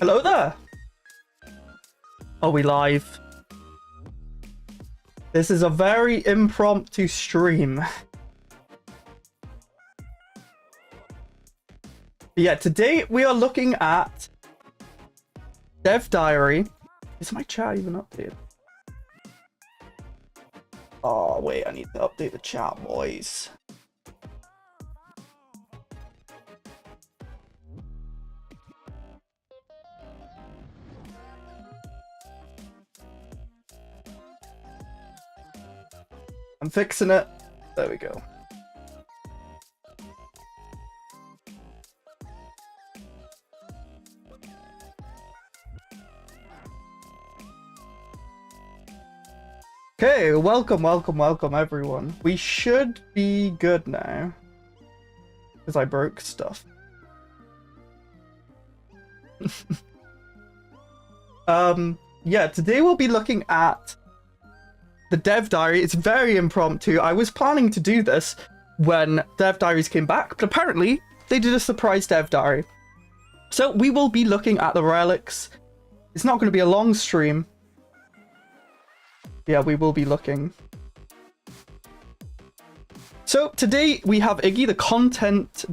Hello there. Are we live? This is a very impromptu stream. Yeah, today we are looking at Dev Diary. Is my chat even updated? Oh, wait, I need to update the chat, boys. I'm fixing it. There we go. Okay, welcome everyone. We should be good now. Because I broke stuff. Yeah, today we'll be looking at the Dev Diary. It's very impromptu. I was planning to do this when Dev Diaries came back, but apparently they did a surprise Dev Diary. So we will be looking at the relics. It's not going to be a long stream. Yeah, we will be looking. So today we have Iggy, the content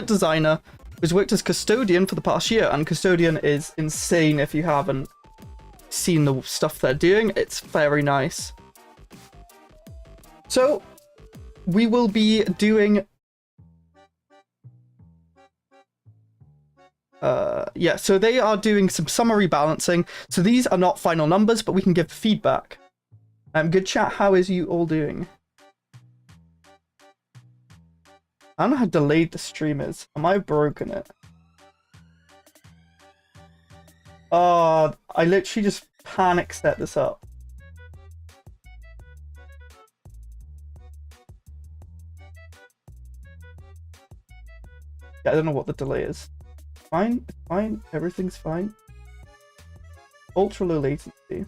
designer, who's worked as custodian for the past year, and custodian is insane if you haven't seen the stuff they're doing. It's very nice. So we will be doing yeah, so they are doing some summary balancing. So these are not final numbers, but we can give feedback. Good chat, how is you all doing? I don't know how delayed the stream is. Am I broken it? Oh, I literally just panic set this up. Yeah, I don't know what the delay is. Fine, it's fine, everything's fine. Ultra low latency.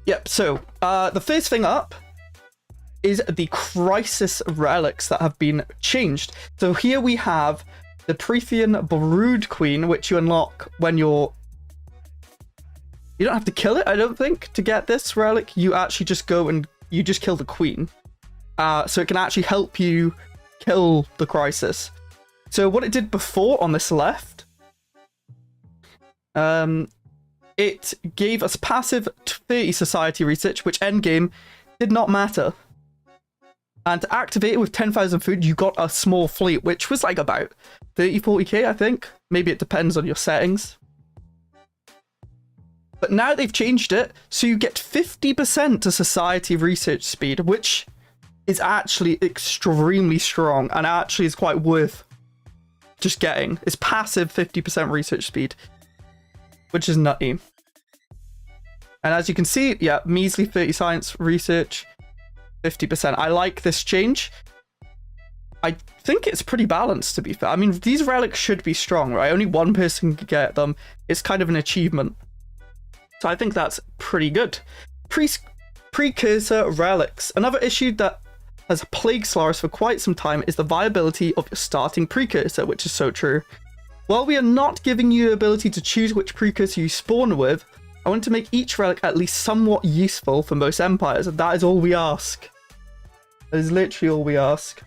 Yep, so the first thing up is the crisis relics that have been changed. So here we have the Prothean Brood Queen, which you unlock when you don't have to kill it, I don't think, to get this relic. You actually just go and you just kill the queen. So it can actually help you kill the crisis. So what it did before on this left, it gave us passive 30 society research, which endgame did not matter. And to activate it with 10,000 food, you got a small fleet, which was like about 30, 40k, I think. Maybe it depends on your settings. But now they've changed it, so you get 50% to society research speed, which is actually extremely strong and actually is quite worth just getting. It's passive 50% research speed, which is nutty. And as you can see, yeah, measly 30 science research, 50%. I like this change. I think it's pretty balanced, to be fair. I mean, these relics should be strong, right? Only one person can get them. It's kind of an achievement. So I think that's pretty good. Precursor relics. Another issue that has plagued Stellaris for quite some time is the viability of your starting precursor, which is so true. While we are not giving you the ability to choose which precursor you spawn with, I want to make each relic at least somewhat useful for most empires, and that is all we ask. That is literally all we ask.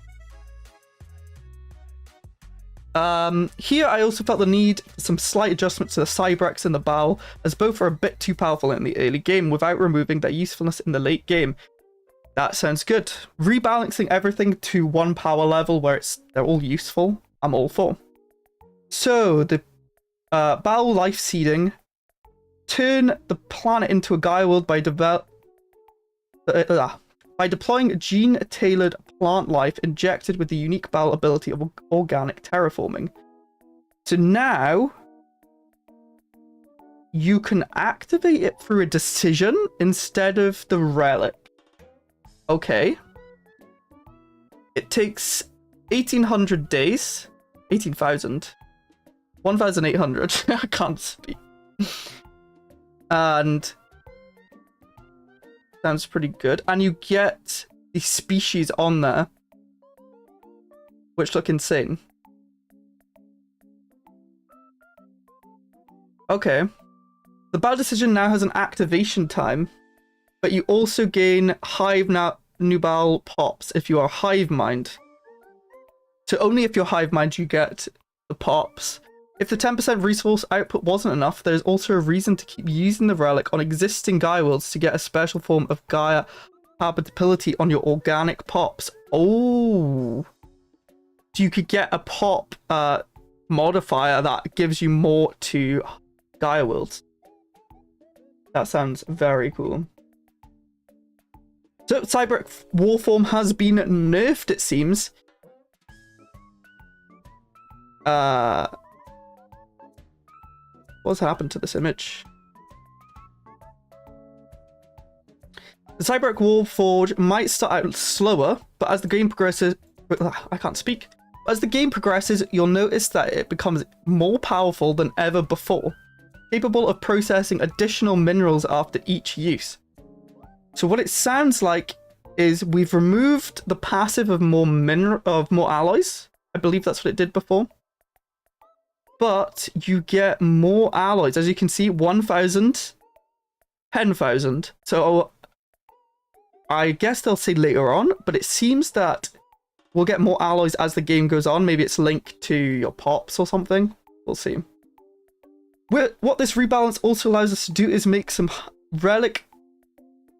Here I also felt the need for some slight adjustments to the Cybrex and the Baal, as both are a bit too powerful in the early game without removing their usefulness in the late game. That sounds good. Rebalancing everything to one power level where they're all useful, I'm all for. So the Baal life seeding. Turn the planet into a Gaia world by deploying gene-tailored plant life injected with the unique Baal ability of organic terraforming. So now you can activate it through a decision instead of the relic. Okay. It takes 1,800 days. 18,000. 1,800. I can't speak. And sounds pretty good. And you get the species on there. which look insane. Okay. The battle decision now has an activation time, but you also gain Hive Nubal pops if you are Hive Mind. So only if you're Hive Mind you get the pops. If the 10% resource output wasn't enough, there's also a reason to keep using the relic on existing Gaia worlds to get a special form of Gaia habitability on your organic pops. Oh. So you could get a pop modifier that gives you more to Gaia worlds. That sounds very cool. So Cyberic Warform has been nerfed, it seems. What's happened to this image? The Cyberic Warforge might start out slower, but as the game progresses... I can't speak. As the game progresses, you'll notice that it becomes more powerful than ever before, capable of processing additional minerals after each use. So what it sounds like is we've removed the passive of more alloys. I believe that's what it did before. But you get more alloys. As you can see, 1,000, 10,000. So I guess they'll say later on, but it seems that we'll get more alloys as the game goes on. Maybe it's linked to your pops or something. We'll see. What this rebalance also allows us to do is make some relic...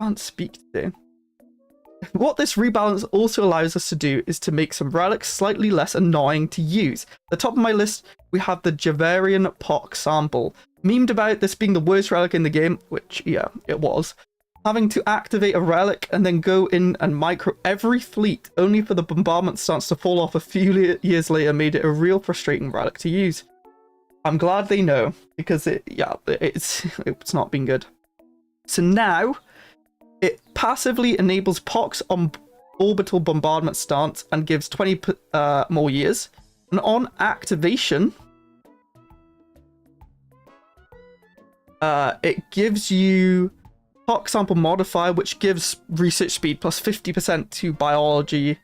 I can't speak today. What this rebalance also allows us to do is to make some relics slightly less annoying to use. At the top of my list, we have the Javarian Pock sample. Memed about this being the worst relic in the game, which, yeah, it was. Having to activate a relic and then go in and micro every fleet only for the bombardment stance to fall off a few years later made it a real frustrating relic to use. I'm glad they know, because it's not been good. So now... it passively enables Pox on orbital bombardment stance and gives 20 more years. And on activation, it gives you Pox sample modifier, which gives research speed plus 50% to biology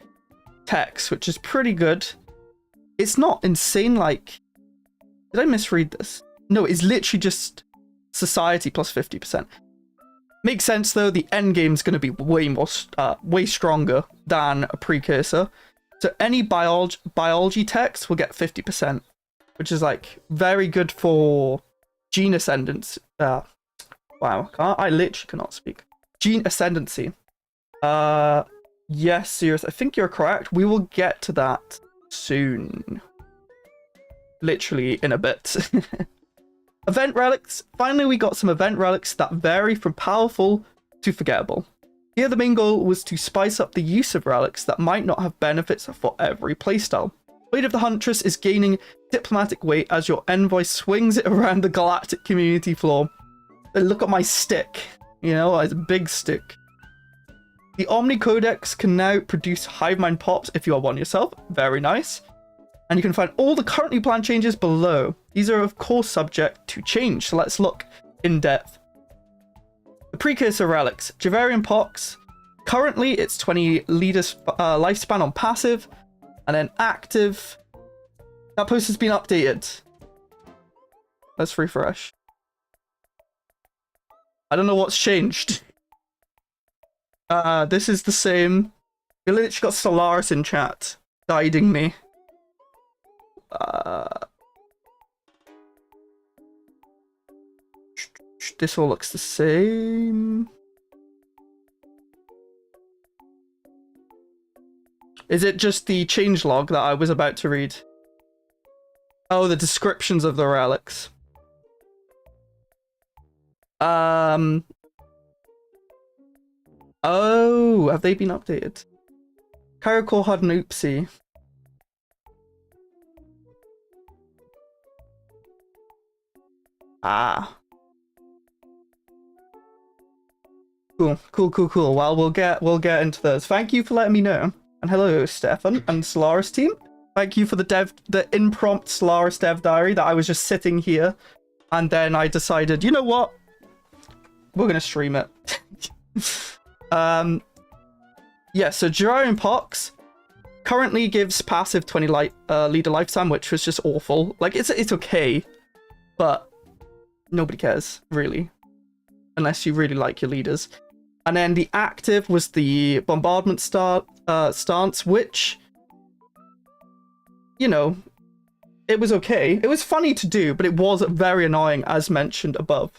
techs, which is pretty good. It's not insane like... Did I misread this? No, it's literally just society plus 50%. Makes sense though, the end game's going to be way stronger than a precursor. So any biology techs will get 50%, which is like very good for gene ascendance. Wow, I literally cannot speak. Gene ascendancy. Yes, serious. I think you're correct. We will get to that soon. Literally in a bit. Event relics. Finally, we got some event relics that vary from powerful to forgettable. Here, the main goal was to spice up the use of relics that might not have benefits for every playstyle. Blade of the Huntress is gaining diplomatic weight as your envoy swings it around the galactic community floor. Look at my stick. You know, it's a big stick. The Omni Codex can now produce Hive Mind pops if you are one yourself. Very nice. And you can find all the currently planned changes below. These are of course subject to change, so let's look in depth. The precursor relics. Javarian Pox. Currently it's 20 liters lifespan on passive, and then active. That post has been updated. Let's refresh. I don't know what's changed. This is the same. We literally got Stellaris in chat, guiding me. This all looks the same. Is it just the changelog that I was about to read? Oh, the descriptions of the relics. Oh, have they been updated? Karakor had an oopsie. Ah. Cool. Well, we'll get into those. Thank you for letting me know. And hello, Stefan and Stellaris team. Thank you for the impromptu Stellaris dev diary that I was just sitting here, and then I decided, you know what? We're gonna stream it. Yeah, so Javarian Pox. Currently gives passive 20 leader lifetime, which was just awful. Like, it's okay, but nobody cares, really. Unless you really like your leaders. And then the active was the bombardment stance, which, you know, it was okay. It was funny to do, but it was very annoying, as mentioned above.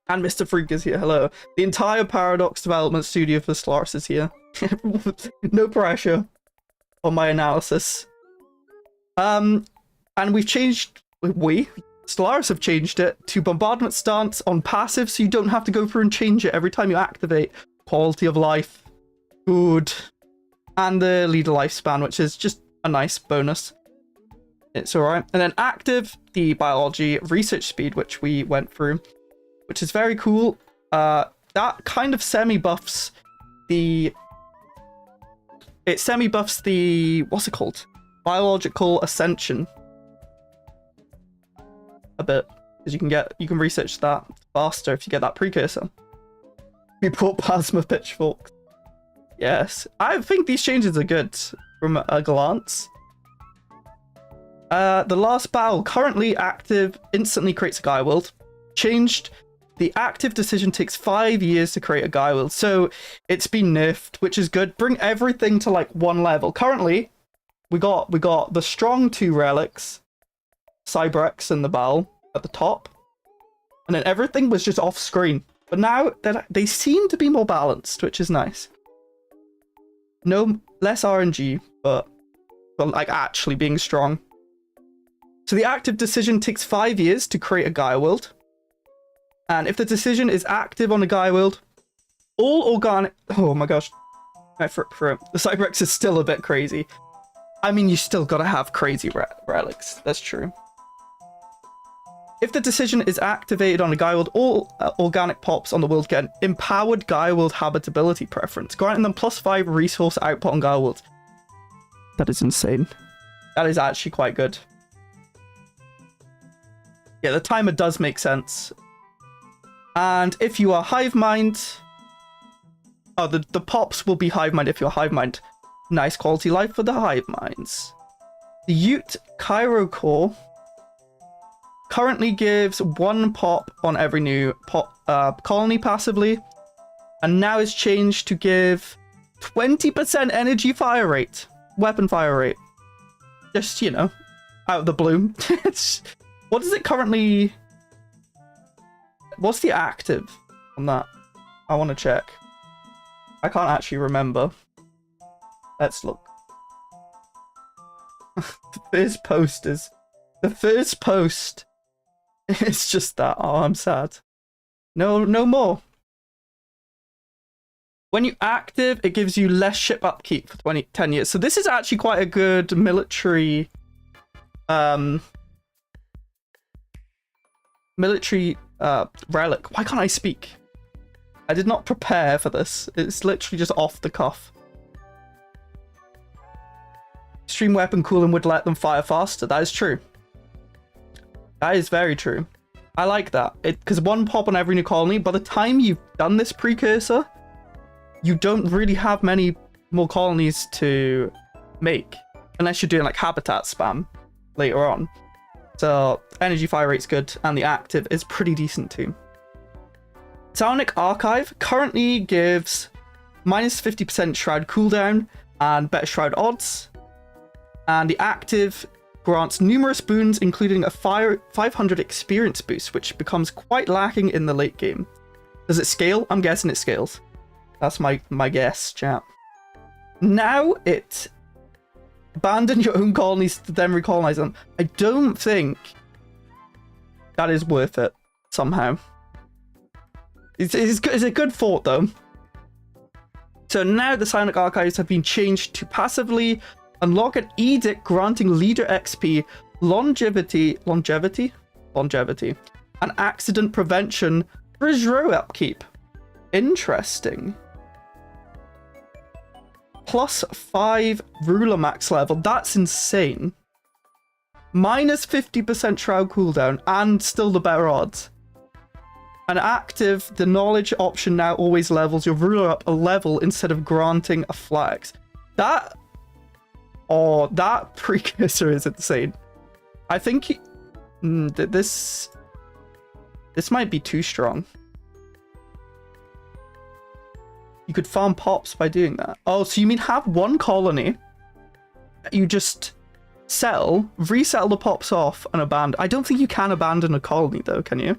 And Mr. Freak is here, hello. The entire Paradox development studio for Stellaris is here. No pressure on my analysis. And we've changed, Stellaris have changed it to bombardment stance on passive, so you don't have to go through and change it every time you activate. Quality of life, good. And the leader lifespan, which is just a nice bonus. It's alright. And then active, the biology research speed, which we went through, which is very cool. That kind of semi-buffs the... It semi-buffs the... What's it called? Biological ascension. A bit. Because you can research that faster if you get that precursor. We bought plasma pitchforks. Yes. I think these changes are good from a glance. The last battle, currently active, instantly creates a Gaia world. Changed. The active decision takes 5 years to create a Gaia world, so it's been nerfed, which is good. Bring everything to like 1 level. Currently, we got the strong 2 relics, Cybrex and the Bal at the top, and then everything was just off screen. But now they seem to be more balanced, which is nice. No less RNG, but like actually being strong. So the active decision takes 5 years to create a Gaia world. And if the decision is active on a Gaia world, all organic... Oh my gosh. The Cybrex is still a bit crazy. I mean, you still gotta have crazy relics. That's true. If the decision is activated on a Gaia world, all organic pops on the world get an empowered Gaia world habitability preference, granting them +5 resource output on Gaia worlds. That is insane. That is actually quite good. Yeah, the timer does make sense. And if you are Hive Mind... Oh, the pops will be Hive Mind if you're Hive Mind. Nice quality life for the Hive Minds. The Ute Cairo Core currently gives 1 pop on every new colony passively. And now is changed to give 20% energy fire rate. Weapon fire rate. Just, you know, out of the blue. What is it currently... What's the active on that? I want to check. I can't actually remember. Let's look. The first post is... The first post is just that. Oh, I'm sad. No more. When you active, it gives you less ship upkeep for 10 years. So this is actually quite a good military... relic. Why can't I speak? I did not prepare for this. It's literally just off the cuff. Extreme weapon cooling would let them fire faster. That is true. That is very true. I like that. Because 1 pop on every new colony, by the time you've done this precursor, you don't really have many more colonies to make. Unless you're doing like habitat spam later on. So energy fire rate's good, and the active is pretty decent too. Psionic Archive currently gives -50% Shroud cooldown and better Shroud odds. And the active grants numerous boons, including a 500 experience boost, which becomes quite lacking in the late game. Does it scale? I'm guessing it scales. That's my guess, chat. Now it... Abandon your own colonies to then recolonize them. I don't think that is worth it, somehow. It's a good thought, though. So now the Psionic Archives have been changed to passively unlock an edict granting leader XP, longevity, and accident prevention for his row upkeep. Interesting. +5 ruler max level. That's insane. -50% Shroud cooldown and still the better odds. And active, the knowledge option now always levels your ruler up a level instead of granting a flags. That Oh, that precursor is insane. I think this might be too strong. You could farm pops by doing that. Oh, so you mean have one colony, you just sell, resell the pops off, and abandon. I don't think you can abandon a colony though, can you?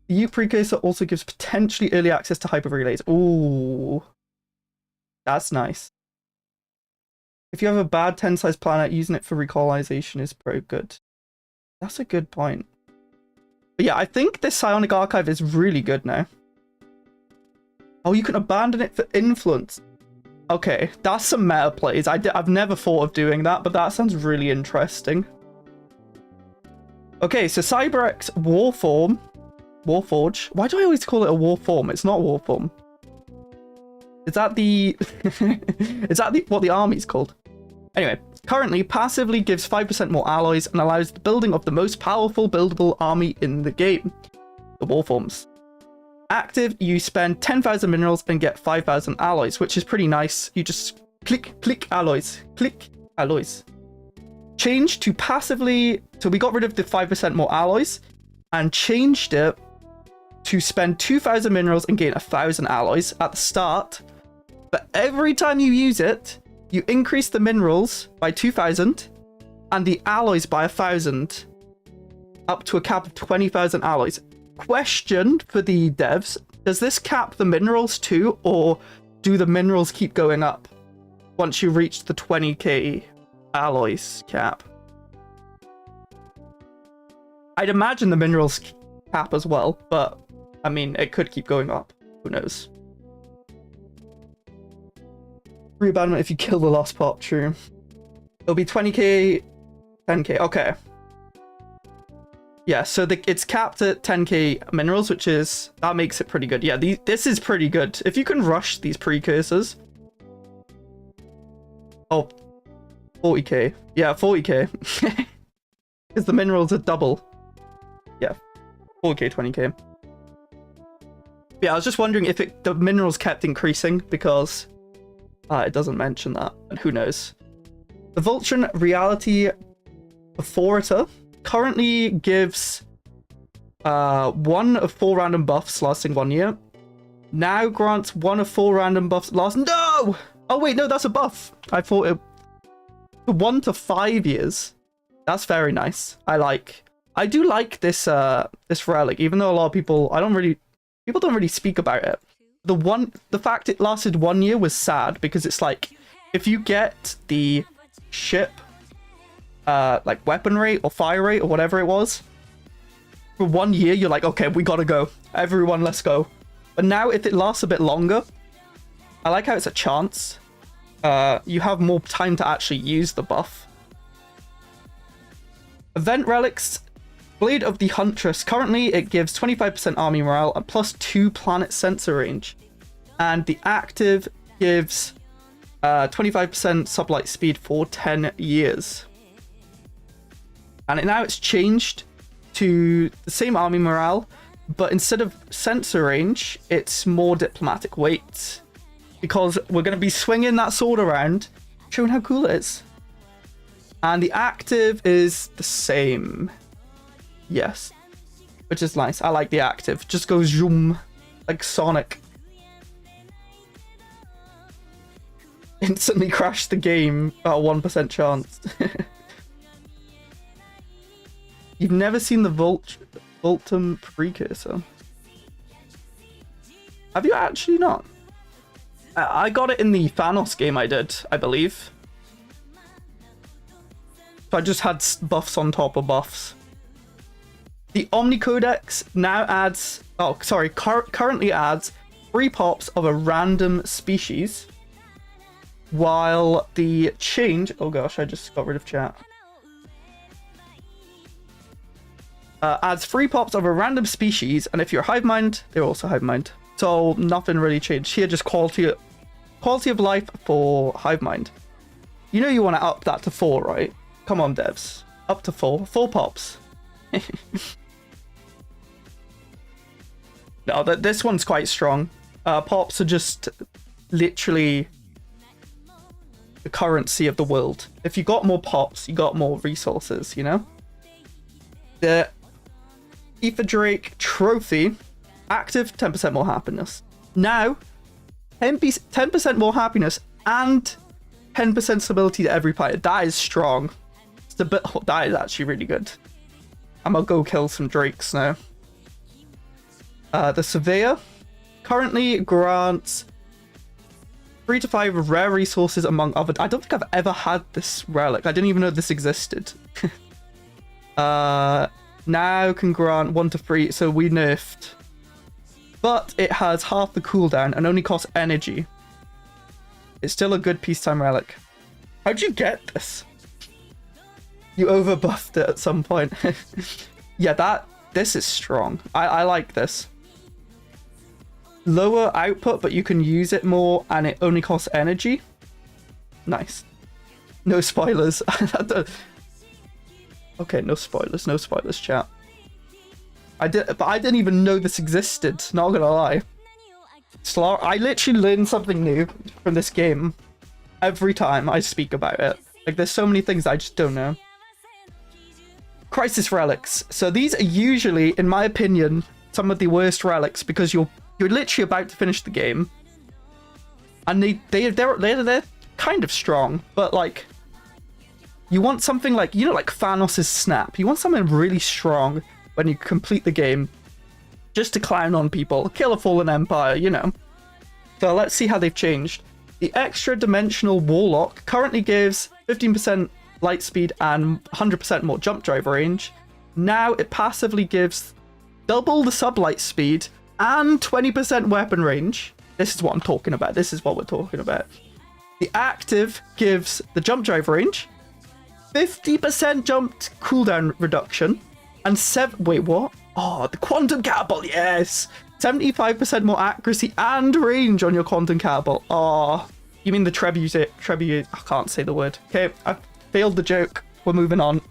The U precursor also gives potentially early access to hyper relays. Ooh, that's nice. If you have a bad 10-size planet, using it for recolonization is pretty good. That's a good point. But yeah, I think this psionic archive is really good now. Oh, you can abandon it for influence. Okay, that's some meta plays. I've never thought of doing that, but that sounds really interesting. Okay, so CyberX Warforge. Why do I always call it a Warform? It's not Warform. Is that the... is that what the army's called? Anyway, currently passively gives 5% more alloys and allows the building of the most powerful buildable army in the game, the Warforms. Active, you spend 10,000 minerals and get 5,000 alloys, which is pretty nice. You just click alloys, click alloys. Change to passively, so we got rid of the 5% more alloys and changed it to spend 2,000 minerals and gain 1,000 alloys at the start. But every time you use it, you increase the minerals by 2,000 and the alloys by 1,000, up to a cap of 20,000 alloys. Question for the devs, does this cap the minerals too, or do the minerals keep going up once you reach the 20k alloys cap? I'd imagine the minerals cap as well, but I mean, it could keep going up. Who knows? Free abandonment if you kill the lost pop, true. It'll be 20k, 10k, okay. Yeah, so it's capped at 10k minerals, which is, that makes it pretty good. Yeah, this is pretty good. If you can rush these precursors. Oh, 40k. Yeah, 40k. Because the minerals are double. Yeah, 4k, 20k. Yeah, I was just wondering if the minerals kept increasing, because it doesn't mention that, and who knows. The Vultron Reality Authorita currently gives 1 of 4 random buffs lasting 1 year. Now grants 1 of 4 random buffs last... No! Oh wait, no, that's a buff. I thought it... 1 to 5 years. That's very nice. I do like this this relic, even though a lot of people people don't really speak about it. The fact it lasted 1 year was sad, because it's like, if you get the ship like weapon rate or fire rate or whatever it was, for 1 year you're like, okay, we gotta go, everyone, let's go. But now if it lasts a bit longer, I like how it's a chance. You have more time to actually use the buff. Event Relics, Blade of the Huntress. Currently it gives 25% army morale and plus 2 planet sensor range, and the active gives 25% sublight speed for 10 years. And now it's changed to the same army morale, but instead of sensor range, it's more diplomatic weight, because we're going to be swinging that sword around, showing how cool it is. And the active is the same. Yes. Which is nice. I like the active. Just goes zoom, like Sonic. Instantly crashed the game, about 1% chance. You've never seen the Vultum precursor? Have you actually not? I got it in the Thanos game I did, I believe. So I just had buffs on top of buffs. The Omni Codex now adds... Oh, sorry. Currently adds 3 pops of a random species. While the change... Oh gosh, I just got rid of chat. Adds 3 pops of a random species, and if you're hive mind, they're also hive mind. So nothing really changed here, just quality of life for hive mind. You know you want to up that to 4, right? Come on, devs, up to 4 pops. No, this one's quite strong. Pops are just literally the currency of the world. If you got more pops, you got more resources, you know? The Ether Drake trophy, active, 10% more happiness. Now, 10% more happiness and 10% stability to every player. That is strong. That is actually really good. I'm gonna go kill some drakes now. The Surveyor currently grants 3 to 5 rare resources among other. I don't think I've ever had this relic. I didn't even know this existed. Now can grant 1 to 3, so we nerfed. But it has half the cooldown and only costs energy. It's still a good peacetime relic. How'd you get this? You overbuffed it at some point. Yeah, this is strong. I like this. Lower output, but you can use it more and it only costs energy. Nice. No spoilers. Okay, no spoilers, chat. I didn't even know this existed, not gonna lie. I literally learn something new from this game every time I speak about it. Like, there's so many things I just don't know. Crisis relics. So these are usually, in my opinion, some of the worst relics because you're literally about to finish the game, and they're kind of strong, but like, you want something like, you know, like Thanos' snap. You want something really strong when you complete the game, just to clown on people, kill a fallen empire, you know. So let's see how they've changed. The extra dimensional warlock currently gives 15% light speed and 100% more jump drive range. Now it passively gives double the sublight speed and 20% weapon range. This is what I'm talking about. This is what we're talking about. The active gives the jump drive range, 50% jumped cooldown reduction, and wait, what? Oh, the quantum catapult, yes! 75% more accuracy and range on your quantum catapult. Oh, you mean the trebuchet? I can't say the word. Okay, I failed the joke. We're moving on.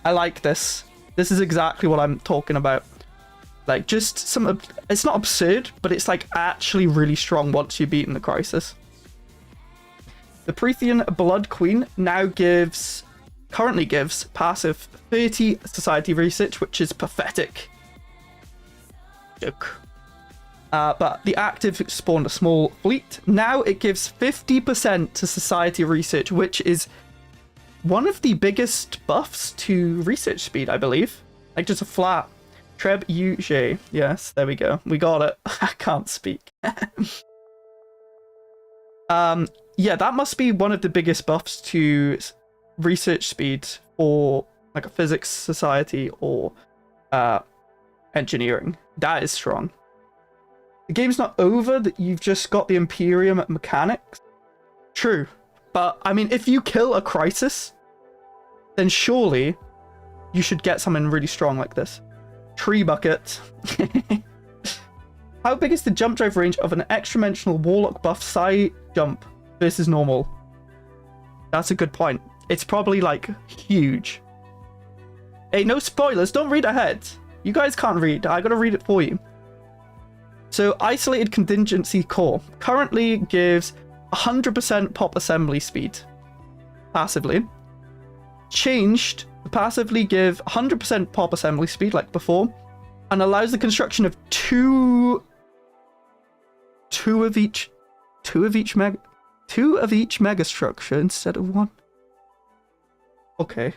I like this. This is exactly what I'm talking about. Like, just some, it's not absurd, but it's like actually really strong once you've beaten the crisis. The Prothean Blood Queen now currently gives passive 30 society research, which is pathetic. Joke. But the active spawned a small fleet. Now it gives 50% to society research, which is one of the biggest buffs to research speed, I believe. Like, just a flat. Trebuchet. Yes, there we go. We got it. I can't speak. Yeah, that must be one of the biggest buffs to research speed for like a physics society or engineering. That is strong. The game's not over, that you've just got the Imperium mechanics. True. But, I mean, if you kill a crisis, then surely you should get something really strong like this. Tree bucket. How big is the jump drive range of an extra-dimensional warlock buff side jump versus normal? That's a good point. It's probably, like, huge. Hey, no spoilers. Don't read ahead. You guys can't read. I gotta read it for you. So, Isolated Contingency Core currently gives 100% pop assembly speed. Passively. Changed to passively give 100% pop assembly speed like before, and allows the construction of two of each mega structure instead of one. Okay,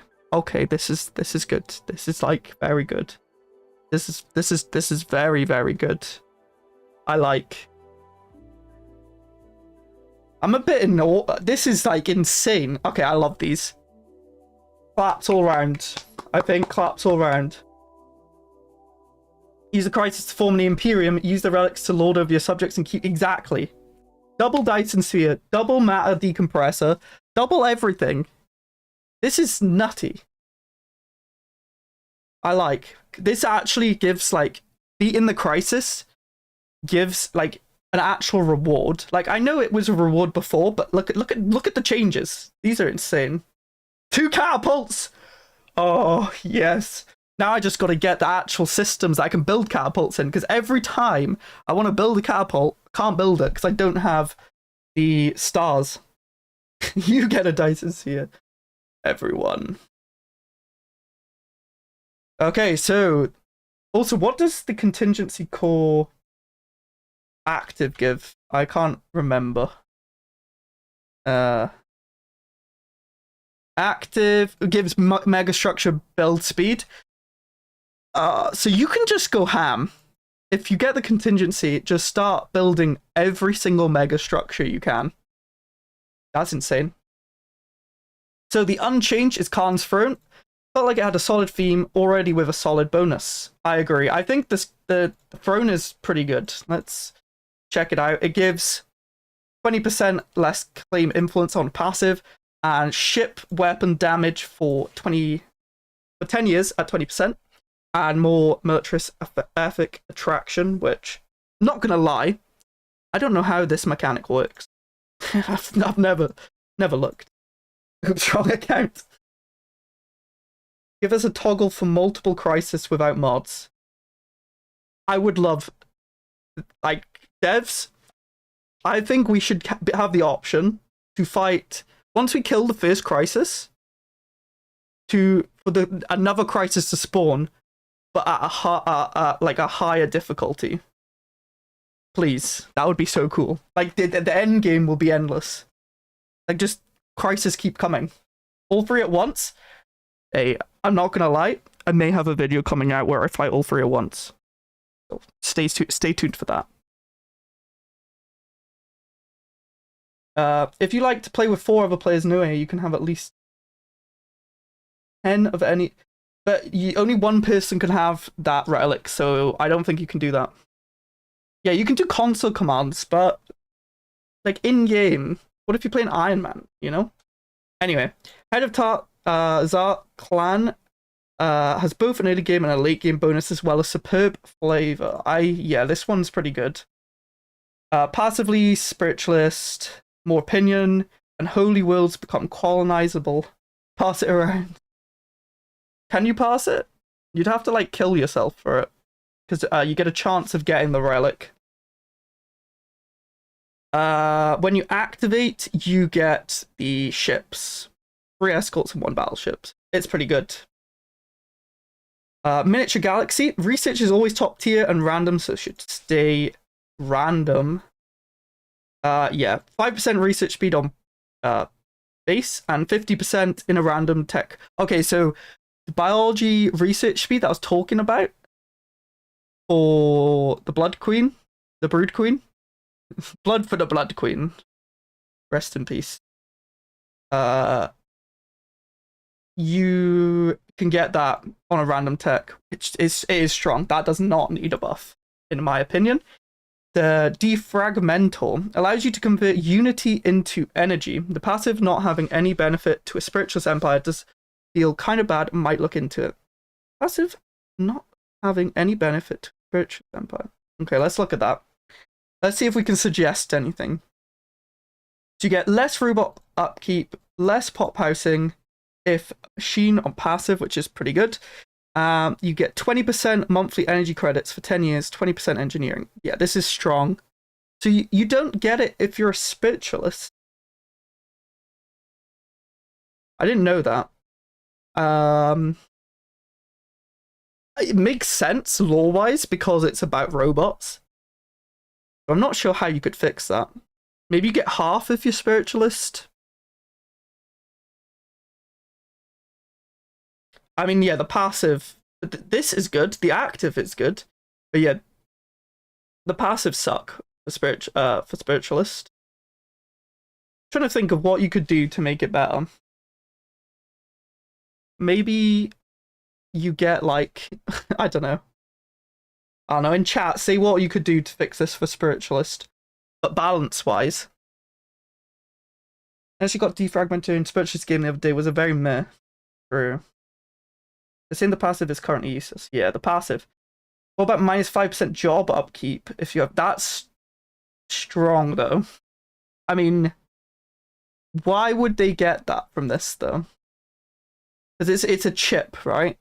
this is good. This is like very good. This is very, very good. I like. I'm a bit in awe. This is like insane. Okay, I love these. Claps all round. I think claps all round. Use the crisis to form the Imperium. Use the relics to lord over your subjects and keep... Exactly. Double Dyson Sphere. Double matter decompressor. Double everything. This is nutty. I like. This actually gives, like... Beating the crisis gives, like, an actual reward. Like, I know it was a reward before, but look at the changes. These are insane. 2 catapults! Oh, yes. Now I just got to get the actual systems that I can build catapults in, because every time I want to build a catapult, I can't build it because I don't have the stars. You get a Dyson sphere, everyone. Okay, so also, what does the contingency core active give? I can't remember. Active gives mega structure build speed. So you can just go ham. If you get the contingency, just start building every single mega structure you can. That's insane. So the unchanged is Khan's Throne. Felt like it had a solid theme already with a solid bonus. I agree. I think the throne is pretty good. Let's check it out. It gives 20% less claim influence on passive and ship weapon damage for 10 years at 20%, and more militaristic attraction, which, not gonna lie, I don't know how this mechanic works. I've never looked. Strong account. Give us a toggle for multiple crisis without mods. I would love, like, devs, I think we should have the option to fight, once we kill the first crisis, for another crisis to spawn, but at a higher difficulty. Please, that would be so cool. Like, the end game will be endless. Like, just crisis keep coming. All three at once. Hey, I'm not gonna lie, I may have a video coming out where I fight all three at once. So stay tuned for that. If you like to play with 4 other players in OA, you can have at least 10 of any, but only one person can have that relic, so I don't think you can do that. Yeah, you can do console commands, but like in game, what if you're playing Iron Man, you know? Anyway, Head of Zar clan has both an early game and a late game bonus, as well as superb flavor. Yeah, this one's pretty good. Passively spiritualist, more opinion, and holy worlds become colonizable. Pass it around. Can you pass it? You'd have to like kill yourself for it, because you get a chance of getting the relic. When you activate, you get the ships. 3 escorts and 1 battleship. It's pretty good. Miniature Galaxy. Research is always top tier and random, so it should stay random. Yeah, 5% research speed on base and 50% in a random tech. Okay, so the biology research speed that I was talking about for the Blood Queen, the Brood Queen. Blood for the Blood Queen. Rest in peace. You can get that on a random tech, which it is strong. That does not need a buff, in my opinion. The Defragmental allows you to convert unity into energy. The passive not having any benefit to a spiritualist empire does feel kind of bad, might look into it. Passive not having any benefit to a spiritualist empire. Okay, let's look at that. Let's see if we can suggest anything. So you get less robot upkeep, less pop housing, if machine on passive, which is pretty good. You get 20% monthly energy credits for 10 years, 20% engineering. Yeah, this is strong. So you don't get it if you're a spiritualist. I didn't know that. It makes sense lore-wise because it's about robots. I'm not sure how you could fix that. Maybe you get half if you're spiritualist. I mean, yeah, the passive, this is good. The active is good. But yeah, the passive suck for spiritualist. I'm trying to think of what you could do to make it better. Maybe you get like, I don't know, in chat, say what you could do to fix this for spiritualist. But balance-wise. I actually got defragmented in spiritualist game the other day, was a very meh. True. They're saying the passive is currently useless. Yeah, the passive. What about minus 5% job upkeep? If you have, that's strong though. I mean, why would they get that from this though? Because it's a chip, right?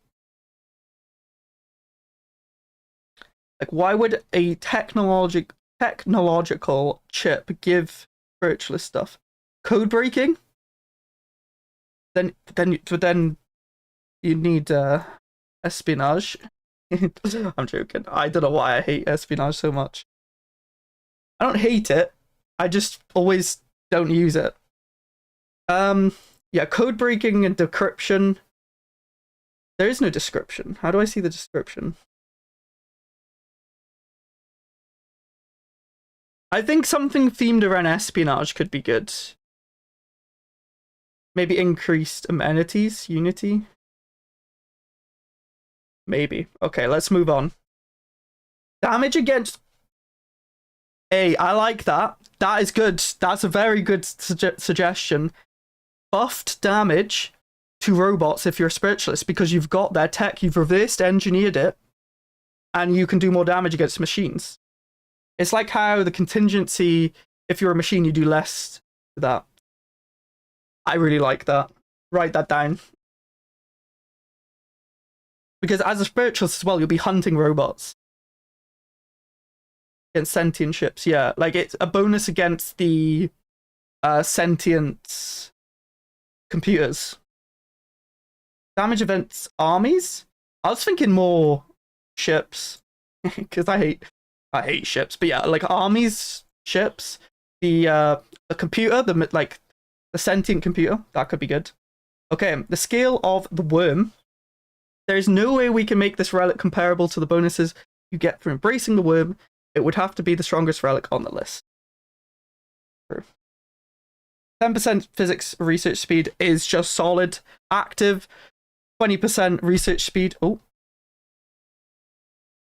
Like, why would a technological chip give spiritualist stuff? Code breaking? then you need espionage. I'm joking. I don't know why I hate espionage so much. I don't hate it. I just always don't use it. Yeah, code breaking and decryption. There is no description. How do I see the description? I think something themed around espionage could be good. Maybe increased amenities, Unity. Maybe. Okay, let's move on. Damage against... Hey, I like that. That is good. That's a very good suggestion. Buffed damage to robots if you're a spiritualist, because you've got their tech, you've reversed engineered it, and you can do more damage against machines. It's like how the contingency, if you're a machine, you do less to that. I really like that. Write that down. Because as a spiritualist as well, you'll be hunting robots. Against sentient ships, yeah. Like, it's a bonus against the sentient computers. Damage events armies? I was thinking more ships. Because I hate ships. But yeah, like armies, ships, the computer, the sentient computer, that could be good. Okay, the scale of the worm. There's no way we can make this relic comparable to the bonuses you get from embracing the worm. It would have to be the strongest relic on the list. 10% physics research speed is just solid. Active, 20% research speed. Oh.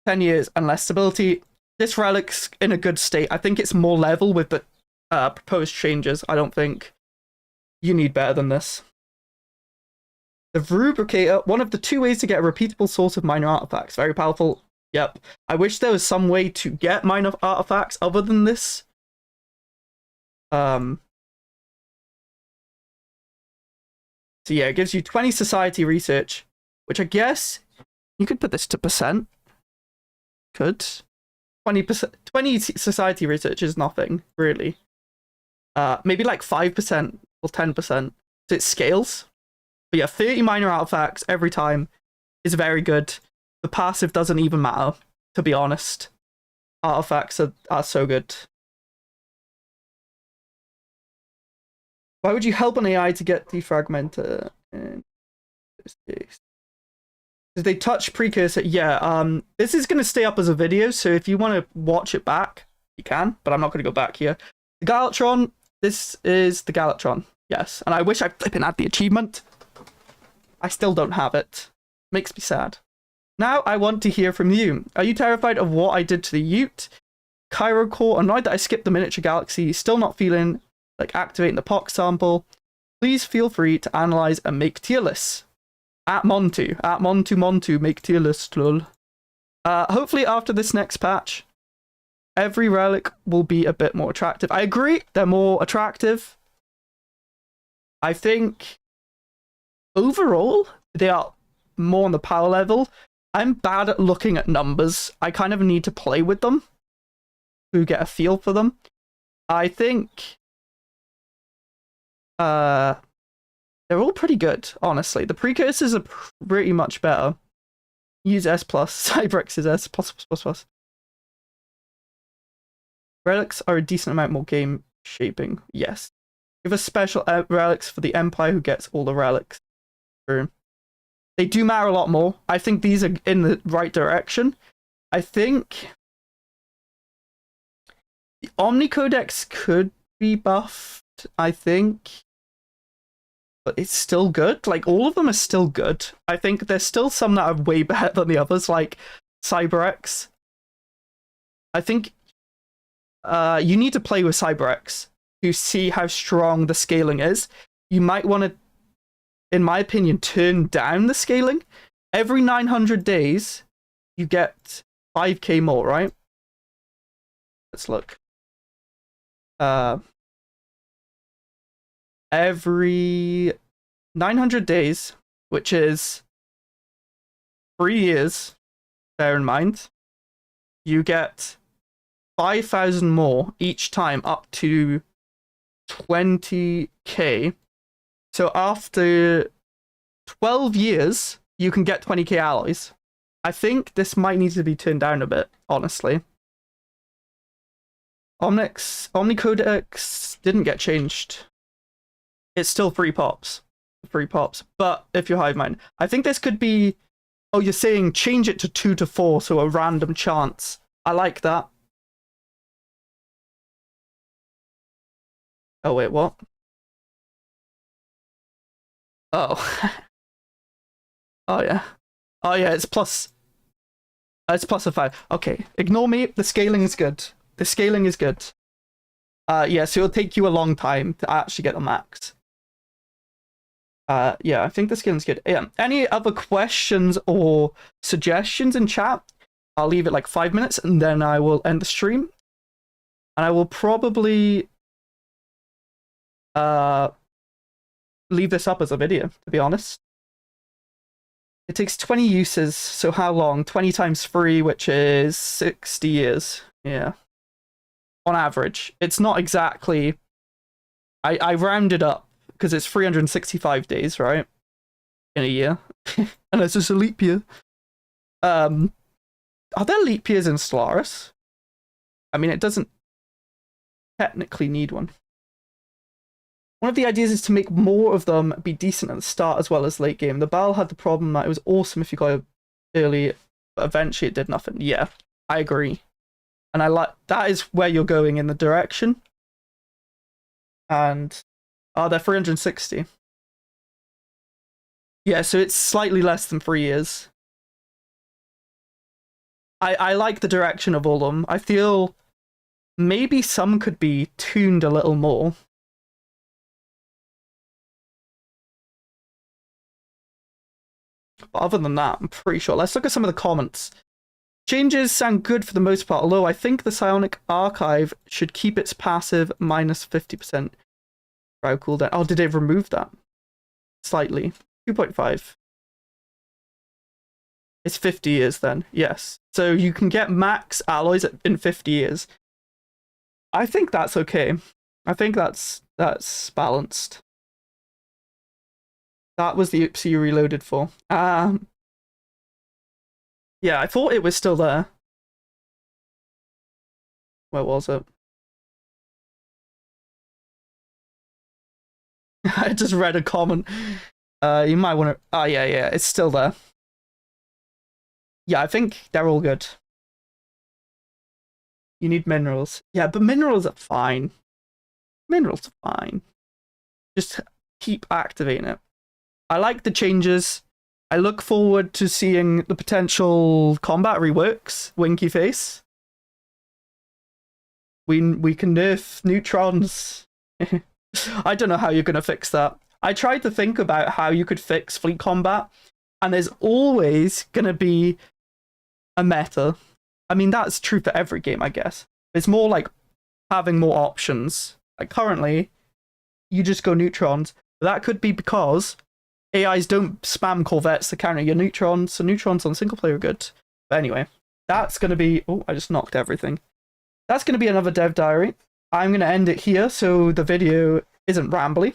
10 years and less stability. This relic's in a good state. I think it's more level with the proposed changes. I don't think you need better than this. The Rubricator, one of the 2 ways to get a repeatable source of minor artifacts. Very powerful. Yep. I wish there was some way to get minor artifacts other than this. So yeah, it gives you 20 society research, which I guess you could put this to percent. Could. 20%, 20 society research is nothing, really. Maybe like 5% or 10%. So it scales. But yeah, 30 minor artifacts every time is very good. The passive doesn't even matter, to be honest. Artifacts are so good. Why would you help an AI to get defragmented in this case? Did they touch precursor? Yeah, this is going to stay up as a video, so if you want to watch it back, you can, but I'm not going to go back here. The Galatron, this is the Galatron, yes. And I wish I flipping had the achievement. I still don't have it. Makes me sad. Now I want to hear from you. Are you terrified of what I did to the Ute? Cairo Core, annoyed that I skipped the miniature galaxy, still not feeling like activating the POC sample. Please feel free to analyze and make tier lists. At Montu, make tier lists, lol. Hopefully after this next patch, every relic will be a bit more attractive. I agree, they're more attractive. I think overall, they are more on the power level. I'm bad at looking at numbers. I kind of need to play with them to get a feel for them. I think they're all pretty good, honestly. The precursors are pretty much better. Use S+, Cyberx is S++++. Relics are a decent amount more game shaping, yes. Give us special relics for the Empire who gets all the relics. True. They do matter a lot more. I think these are in the right direction. I think the Omni Codex could be buffed, I think. But it's still good. Like, all of them are still good. I think there's still some that are way better than the others, like CyberX. I think you need to play with CyberX to see how strong the scaling is. You might want to, in my opinion, turn down the scaling. Every 900 days, you get 5k more, right? Let's look. Every 900 days, which is 3 years, bear in mind, you get 5,000 more each time, up to 20k. So after 12 years, you can get 20k alloys. I think this might need to be turned down a bit, honestly. Omnicodex didn't get changed. It's still 3 pops. 3 pops. But if you're hive mind, I think this could be... Oh, you're saying change it to 2 to 4, so a random chance. I like that. Oh, wait, what? Oh. Oh, yeah. Oh, yeah, it's plus a 5. Okay, ignore me. The scaling is good. The scaling is good. Yeah, so it'll take you a long time to actually get the max. Yeah, I think the scaling is good. Yeah. Any other questions or suggestions in chat? I'll leave it like 5 minutes and then I will end the stream. And I will probably leave this up as a video, to be honest. It takes 20 uses, so how long? 20 times 3, which is 60 years. Yeah. On average. It's not exactly... I rounded up, because it's 365 days, right? In a year. Unless it's a leap year. Are there leap years in Stellaris? I mean, it doesn't technically need one. One of the ideas is to make more of them be decent at the start as well as late game. The Battle had the problem that it was awesome if you got it early, but eventually it did nothing. Yeah, I agree. And I like that is where you're going in the direction. And they're 360. Yeah, so it's slightly less than 3 years. I like the direction of all of them. I feel maybe some could be tuned a little more. But other than that, I'm pretty sure. Let's look at some of the comments. Changes sound good for the most part, although I think the Psionic Archive should keep its passive minus 50% cryo cooldown. Oh, did they remove that? Slightly. 2.5. It's 50 years then, yes. So you can get max alloys in 50 years. I think that's okay. I think that's balanced. That was the oopsie you reloaded for. Yeah, I thought it was still there. Where was it? I just read a comment. You might want to... Oh, yeah, it's still there. Yeah, I think they're all good. You need minerals. Yeah, but minerals are fine. Minerals are fine. Just keep activating it. I like the changes. I look forward to seeing the potential combat reworks. Winky face. We can nerf neutrons. I don't know how you're going to fix that. I tried to think about how you could fix fleet combat, and there's always going to be a meta. I mean, that's true for every game, I guess. It's more like having more options. Like currently, you just go neutrons. But that could be because AIs don't spam corvettes to counter your neutrons, so neutrons on single player are good. But anyway, that's going to be... Oh, I just knocked everything. That's going to be another dev diary. I'm going to end it here so the video isn't rambly.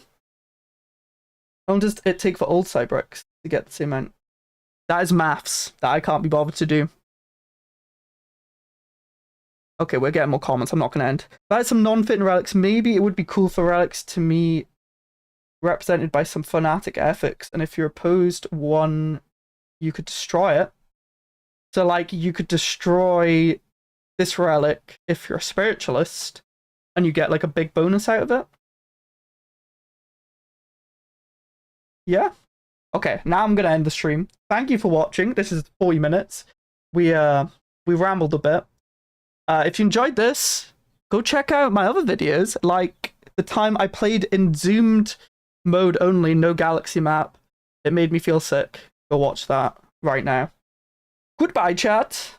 How long does it take for old Cybricks to get the same amount? That is maths that I can't be bothered to do. Okay, we're getting more comments. I'm not going to end. If I had some non-fitting relics, maybe it would be cool for relics to me represented by some fanatic ethics, and if you're opposed one, you could destroy it. So like you could destroy this relic if you're a spiritualist and you get like a big bonus out of it. Yeah. Okay, now I'm gonna end the stream. Thank you for watching. This is 40 minutes. We rambled a bit. If you enjoyed this, go check out my other videos, like the time I played in zoomed mode only, no galaxy map. It made me feel sick. Go watch that right now. Goodbye, chat.